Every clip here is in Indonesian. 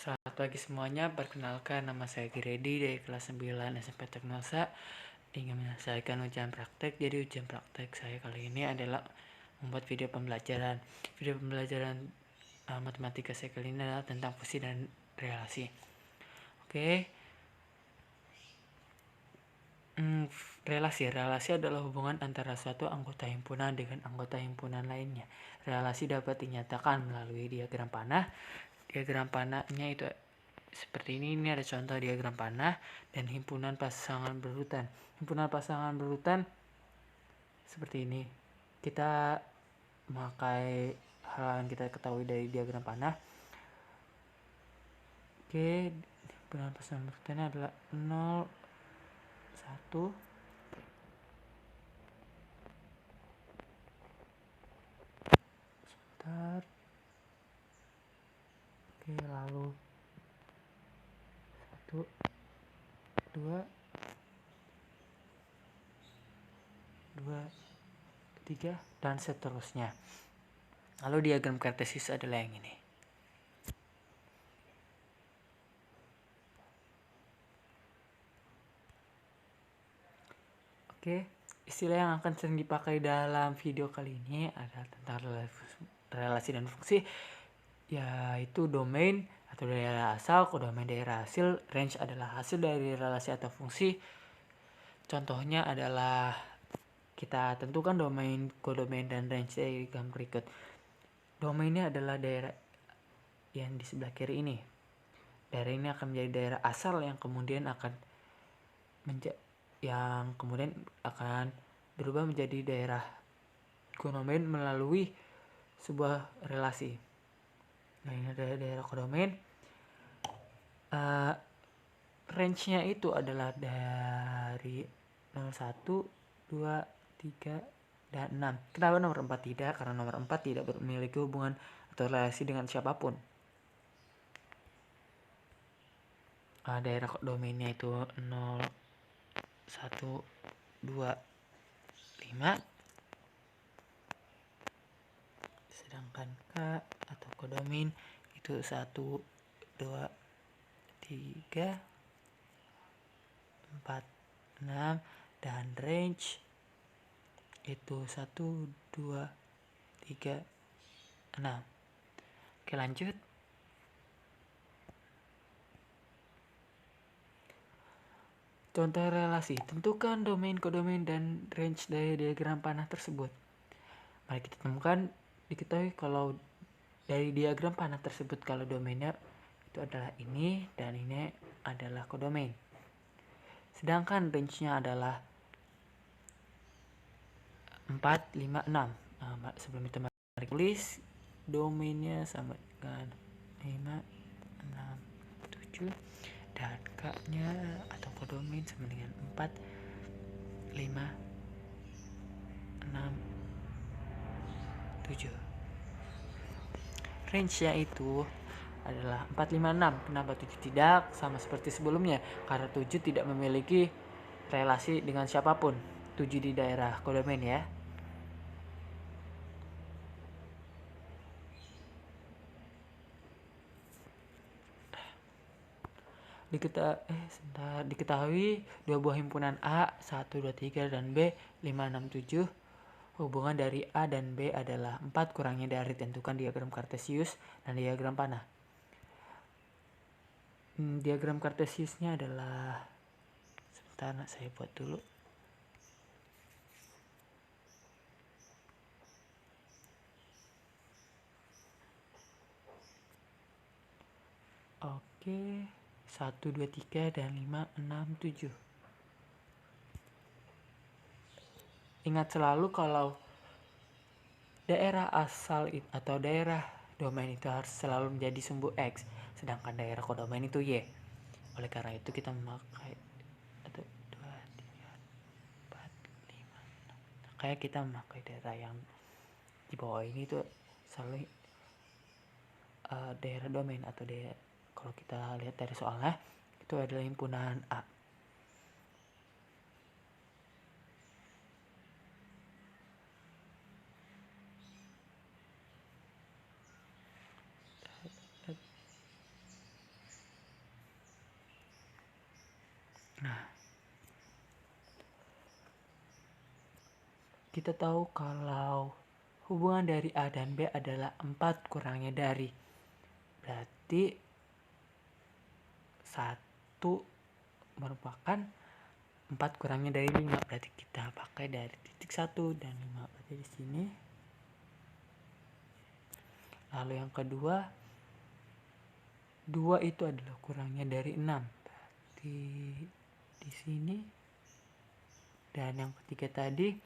Selamat pagi semuanya, perkenalkan nama saya Giredi dari kelas 9 SMP Teknosa. Ingin menyelesaikan ujian praktek. Jadi ujian praktek saya kali ini adalah membuat video pembelajaran. Video pembelajaran matematika saya kali ini adalah tentang fungsi dan relasi. Oke. Relasi adalah hubungan antara suatu anggota himpunan dengan anggota himpunan lainnya. Relasi dapat dinyatakan melalui diagram panah. Diagram panahnya itu seperti ini ada contoh diagram panah dan himpunan pasangan berurutan. Himpunan pasangan berurutan seperti ini. Kita memakai hal yang kita ketahui dari diagram panah. Oke, himpunan pasangan berurutannya adalah 0, 1, sebentar. Oke, lalu 1, 2, 3 dan seterusnya. Lalu diagram kartesis adalah yang ini. Oke, istilah yang akan sering dipakai dalam video kali ini adalah tentang relasi dan fungsi, yaitu domain atau daerah asal, kodomain daerah hasil. Range adalah hasil dari relasi atau fungsi. Contohnya adalah kita tentukan domain, kodomain, dan range dari gambar berikut. Domainnya adalah daerah yang di sebelah kiri ini. Daerah ini akan menjadi daerah asal yang kemudian akan berubah menjadi daerah kodomain melalui sebuah relasi. Nah, ini adalah daerah kodomain. Range-nya itu adalah dari 01, 2, 3, dan 6. Kenapa nomor 4 tidak? Karena nomor 4 tidak memiliki hubungan atau relasi dengan siapapun. Daerah domainnya itu 0, 1, 2, 5. Sedangkan K atau kodomain itu 1, 2, 3, 4, 6, dan range itu 1, 2, 3, 6. Oke, lanjut. Contoh relasi. Tentukan domain, kodomain, dan range dari diagram panah tersebut. Mari kita temukan. Diketahui kalau dari diagram panah tersebut kalau domainnya itu adalah ini dan ini adalah kodomain. Sedangkan range-nya adalah 4, 5, 6. Sebelum itu mari tulis domainnya sama dengan 5, 6, 7, dan K-nya atau kodomain sama dengan 4, 5, 6, 7. Range-nya itu adalah 4, 5, 6. Kenapa 7 tidak? Sama seperti sebelumnya, karena 7 tidak memiliki relasi dengan siapapun. 7 di daerah kodomain ya. Diketahui dua buah himpunan A 1, 2, 3 dan B 5, 6, 7. Hubungan dari A dan B adalah 4 kurangnya dari tentukan diagram kartesius dan diagram panah. Diagram kartesiusnya adalah, sebentar saya buat dulu. Oke, 1, 2, 3 dan 5, 6, 7. Ingat selalu kalau daerah asal atau daerah domain itu harus selalu menjadi sumbu X, sedangkan daerah kodomain itu Y. Oleh karena itu kita memakai 1, 2, 3, 4, 5, 6. Kayak kita memakai daerah yang di bawah ini tuh selalu daerah domain atau daerah, kalau kita lihat dari soalnya itu adalah himpunan A. kita tahu kalau hubungan dari A dan B adalah 4 kurangnya dari. Berarti 1 merupakan 4 kurangnya dari 5. Berarti kita pakai dari titik 1 dan 5. Berarti di sini. Lalu yang kedua, 2 itu adalah kurangnya dari 6. Berarti di sini. Dan yang ketiga tadi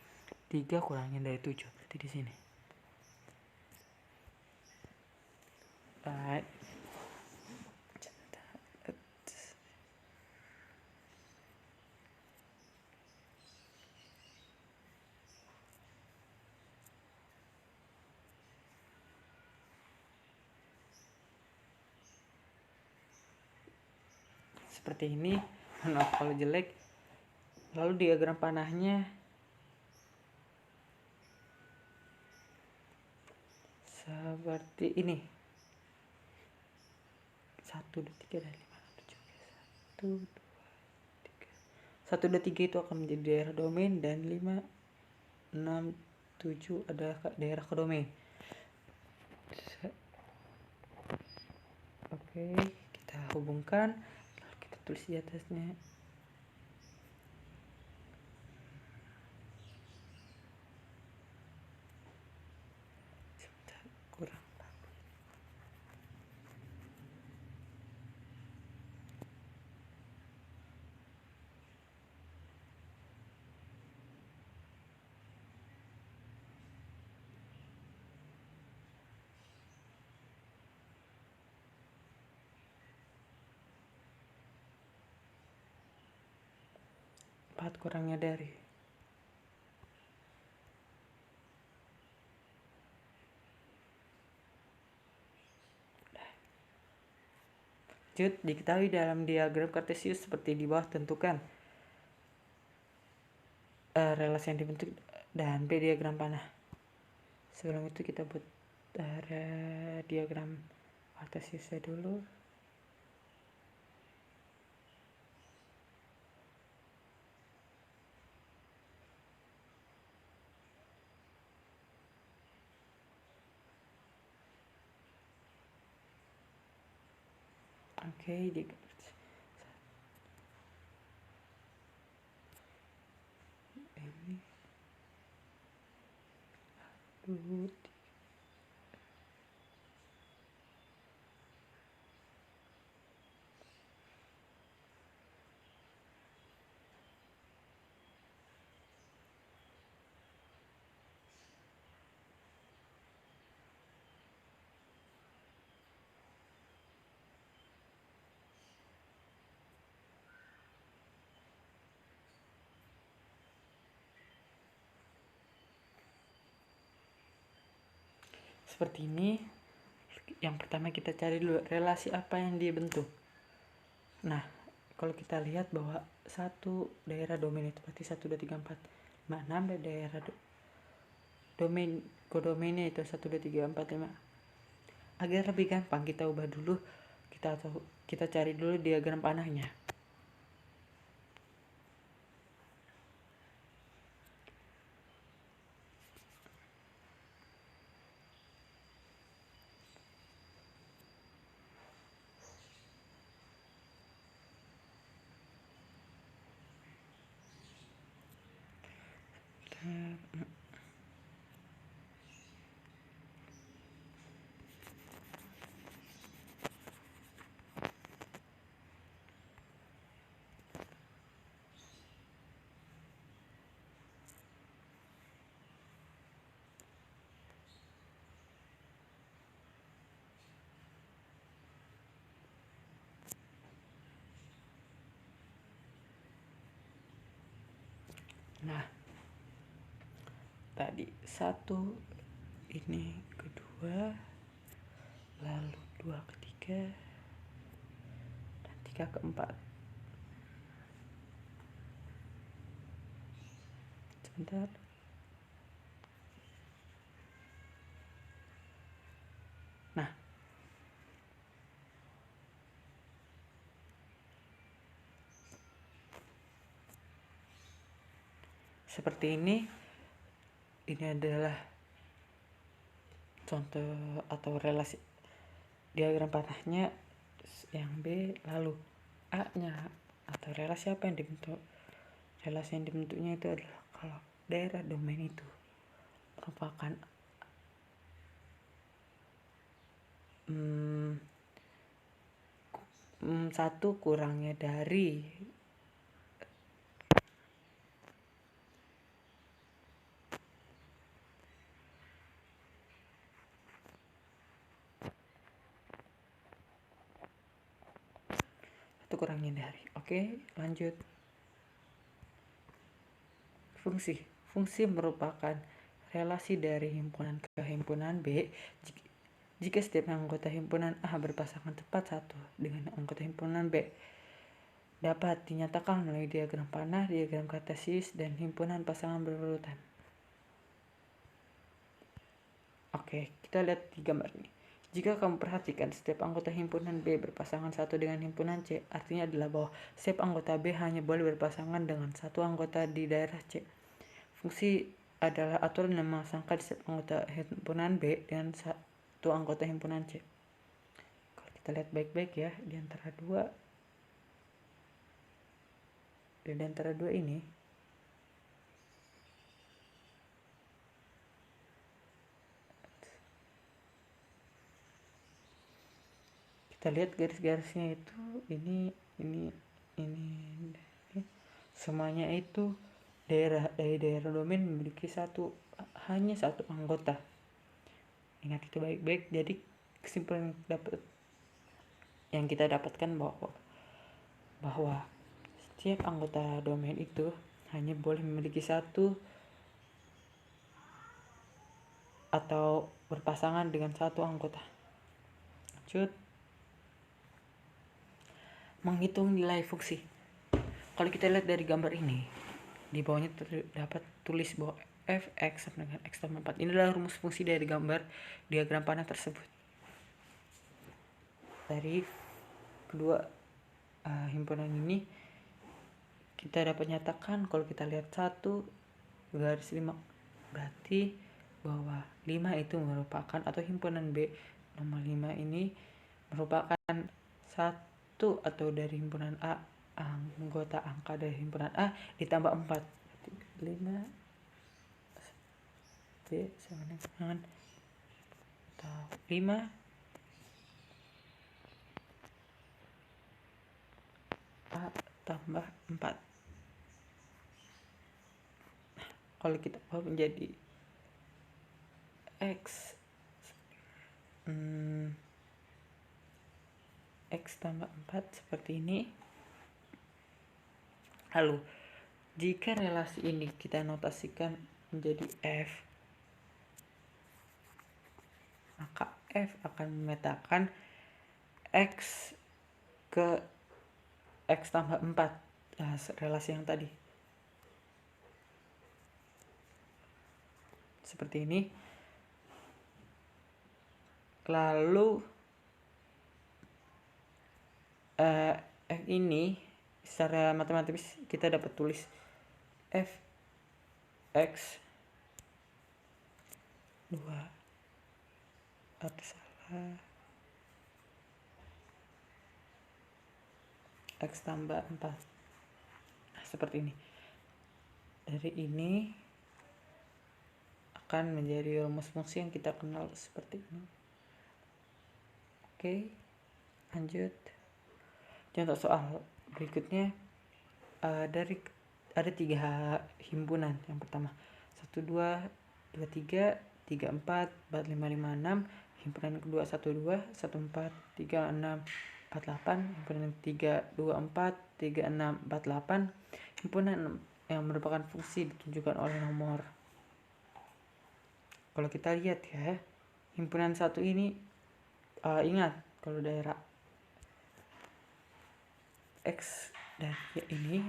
3 kurangnya dari 7. Berarti di sini. Right. Seperti ini. Nah, kalau jelek, lalu diagram panahnya seperti ini. 1, 2, 3 dan 5, 7. 1, 2, 3 itu akan menjadi daerah domain dan 5, 6, 7 adalah daerah kodomain. Oke, kita hubungkan, lalu kita tulis di atasnya. Kurang. Empat kurangnya dari. Lanjut, diketahui dalam diagram kartesius seperti di bawah, tentukan relasi yang dibentuk dan B diagram panah. Sebelum itu kita buat diagram kartesiusnya dulu. Oke, ini 2, 3. Seperti ini. Yang pertama kita cari dulu relasi apa yang dibentuk. Nah, kalau kita lihat bahwa satu daerah domain itu berarti 1, 2, 3, 4, 5, 6, dan daerah domain kodomainnya itu 1, 2, 3, 4, 5. Agar lebih gampang kita ubah dulu, kita cari dulu diagram panahnya. Nah, tadi 1 ini kedua, lalu 2 ketiga, dan 3 keempat. Sebentar. Nah, seperti ini. ini adalah contoh atau relasi diagram panahnya yang B, lalu A-nya atau relasi apa yang dibentuk. Relasi yang dibentuknya itu adalah kalau daerah domain itu merupakan satu kurangnya dari Oke, lanjut. Fungsi merupakan relasi dari himpunan ke himpunan B jika setiap anggota himpunan A berpasangan tepat satu dengan anggota himpunan B. Dapat dinyatakan melalui diagram panah, diagram kartesius, dan himpunan pasangan berurutan. Oke, kita lihat di gambar ini. Jika kamu perhatikan, setiap anggota himpunan B berpasangan satu dengan himpunan C, artinya adalah bahwa setiap anggota B hanya boleh berpasangan dengan satu anggota di daerah C. Fungsi adalah aturan yang memasangkan setiap anggota himpunan B dengan satu anggota himpunan C. Kalau kita lihat baik-baik ya, di antara dua ini, kita lihat garis-garisnya itu ini semuanya itu dari daerah domain memiliki hanya satu anggota. Ingat itu baik-baik. Jadi kesimpulan yang kita dapatkan bahwa setiap anggota domain itu hanya boleh memiliki satu atau berpasangan dengan satu anggota. Lanjut. Menghitung nilai fungsi. Kalau kita lihat dari gambar ini, di bawahnya terdapat tulis bahwa f(x) sama dengan x tambah 4. Ini adalah rumus fungsi dari gambar diagram panah tersebut. Dari kedua himpunan ini kita dapat nyatakan kalau kita lihat 1 garis 5, berarti bahwa 5 itu merupakan, atau himpunan B nomor 5 ini merupakan satu atau dari himpunan A, anggota angka dari himpunan A ditambah 4. 5 B sama dengan 5 A tambah 4. Kalau kita mau menjadi X tambah 4 seperti ini. Lalu jika relasi ini kita notasikan menjadi F, maka F akan memetakan X ke X tambah 4, relasi yang tadi seperti ini. Lalu F ini secara matematis kita dapat tulis F X 2 atau salah X tambah 4. Seperti ini. Dari ini akan menjadi rumus fungsi yang kita kenal seperti ini. Oke, lanjut. Contoh soal berikutnya, dari ada 3 himpunan. Yang pertama 1 2 2 3 3 4 4 5 5 6. Himpunan kedua 1 2 1 4 3 6 4 8. Himpunan 3 2 4 3 6 4 8. Himpunan yang merupakan fungsi ditunjukkan oleh nomor. Kalau kita lihat ya, himpunan 1 ini ingat kalau daerah X dan Y ini,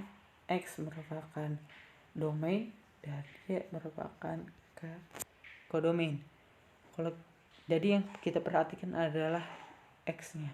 X merupakan domain dan Y merupakan kodomain. Jadi yang kita perhatikan adalah X-nya.